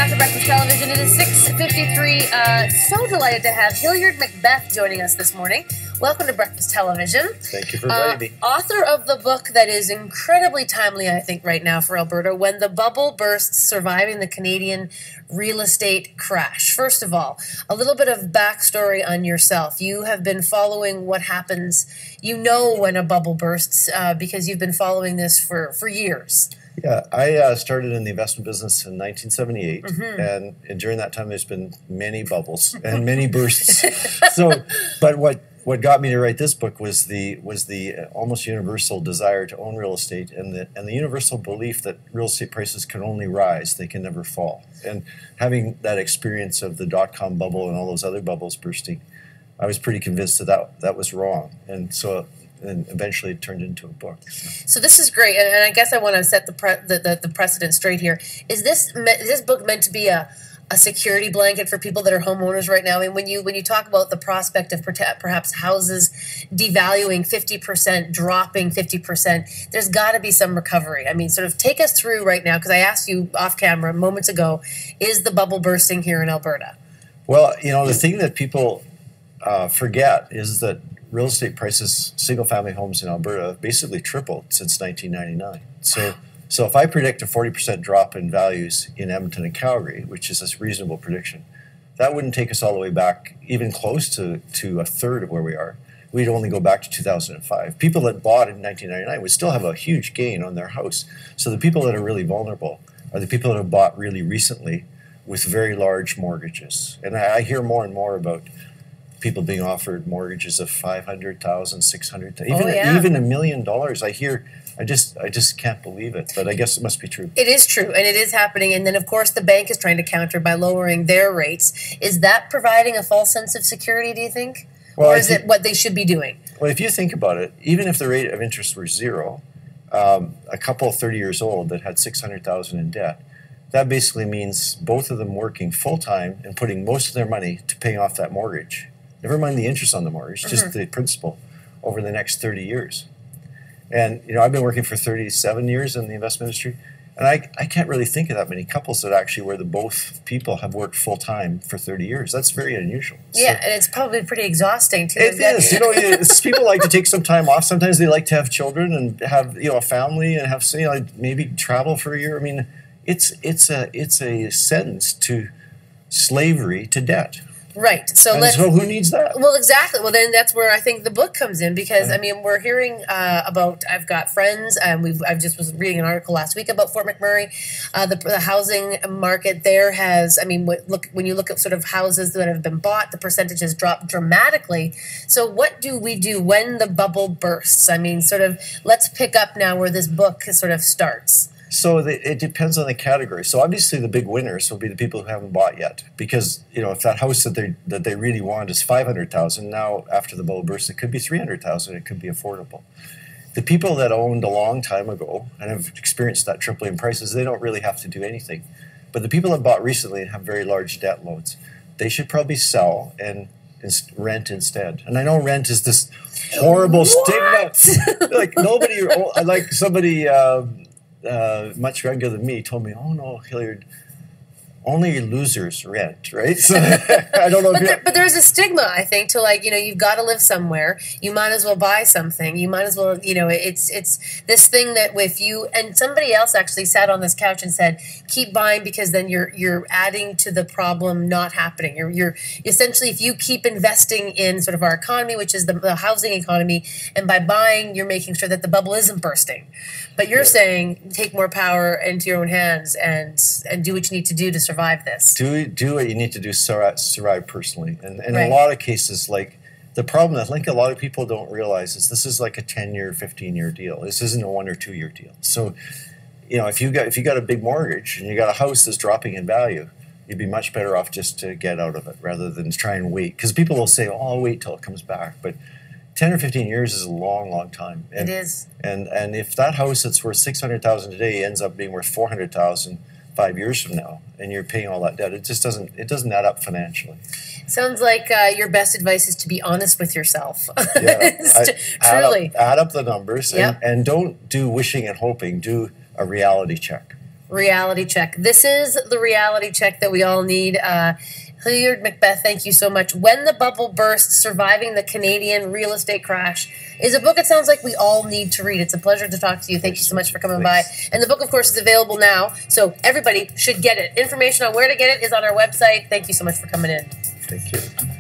back to Breakfast Television. It is 6:53. So delighted to have Hilliard Macbeth joining us this morning. Welcome to Breakfast Television. Thank you for inviting me. Author of the book that is incredibly timely, I think, right now for Alberta, When the Bubble Bursts, Surviving the Canadian Real Estate Crash. First of all, a little bit of backstory on yourself. You have been following what happens, you know, when a bubble bursts, because you've been following this for years. Yeah, I started in the investment business in 1978, and during that time there's been many bubbles and many bursts. But what got me to write this book was the almost universal desire to own real estate, and the universal belief that real estate prices can only rise, they can never fall. And having that experience of the dot-com bubble and all those other bubbles bursting, I was pretty convinced that was wrong, and eventually it turned into a book. So this is great, and I guess I want to set the precedent straight here. Is this book meant to be a security blanket for people that are homeowners right now? I mean, when you talk about the prospect of perhaps houses devaluing 50%, dropping 50%, there's got to be some recovery. I mean, sort of take us through right now, because I asked you off camera moments ago, is the bubble bursting here in Alberta? Well, you know, the thing that people forget is that real estate prices, single-family homes in Alberta, have basically tripled since 1999. So if I predict a 40% drop in values in Edmonton and Calgary, which is a reasonable prediction, that wouldn't take us all the way back even close to a third of where we are. We'd only go back to 2005. People that bought in 1999 would still have a huge gain on their house. So the people that are really vulnerable are the people that have bought really recently with very large mortgages. And I hear more and more about people being offered mortgages of $500,000, $600,000, even $1 million. I just can't believe it, but I guess it must be true. It is true, and it is happening. And then, of course, the bank is trying to counter by lowering their rates. Is that providing a false sense of security, do you think? Well, or is it what they should be doing? Well, if you think about it, even if the rate of interest were zero, a couple 30 years old that had $600,000 in debt, that basically means both of them working full-time and putting most of their money to paying off that mortgage. Never mind the interest on the mortgage, just the principal over the next 30 years. And, you know, I've been working for 37 years in the investment industry, and I can't really think of that many couples that actually where both people have worked full-time for 30 years. That's very unusual. Yeah, and it's probably pretty exhausting, too. It is. You know, people like to take some time off. Sometimes they like to have children and have, you know, a family and have, you know, maybe travel for a year. I mean, it's a sentence to slavery to debt. Right. So who needs that? Well, exactly. Well, then that's where I think the book comes in, because I mean, we're hearing about. I've got friends, and I just was reading an article last week about Fort McMurray. The housing market there has. I mean, when you look at sort of houses that have been bought, the percentage has dropped dramatically. So, what do we do when the bubble bursts? I mean, sort of. Let's pick up now where this book sort of starts. So it depends on the category. So obviously the big winners will be the people who haven't bought yet, because, you know, if that house that they really want is $500,000, now after the bubble burst it could be $300,000. It could be affordable. The people that owned a long time ago and have experienced that tripling in prices, they don't really have to do anything. But the people that bought recently and have very large debt loads, they should probably sell and rent instead. And I know rent is this horrible stigma. Like somebody. Much younger than me told me, "Oh no, Hilliard, only losers rent," right? So I don't know. But there's a stigma, I think, to, like, you know, you've got to live somewhere. You might as well buy something. You might as well, you know, it's this thing that if you, and somebody else actually sat on this couch and said, keep buying, because then you're adding to the problem not happening. You're essentially, if you keep investing in sort of our economy, which is the housing economy, and by buying, you're making sure that the bubble isn't bursting. But you're saying take more power into your own hands and do what you need to do to survive this. Do what you need to do to survive personally. And in a lot of cases, like, the problem that I think a lot of people don't realize is this is like a 10-year, 15-year deal. This isn't a 1 or 2 year deal. So, you know, if you got a big mortgage and you got a house that's dropping in value, you'd be much better off just to get out of it rather than try and wait. Because people will say, "Oh, I'll wait till it comes back," but 10 or 15 years is a long, long time. And, it is. And if that house that's worth $600,000 today ends up being worth $400,000 5 years from now, and you're paying all that debt, it doesn't add up financially. Sounds like your best advice is to be honest with yourself. Yeah, truly. Add up the numbers, and don't do wishing and hoping. Do a reality check. reality check. This is the reality check that we all need. Hilliard Macbeth, thank you so much. When the Bubble Burst, Surviving the Canadian Real Estate Crash is a book it sounds like we all need to read. It's a pleasure to talk to you. Thank you so much for coming by. And the book, of course, is available now, so everybody should get it. Information on where to get it is on our website. Thank you so much for coming in. Thank you.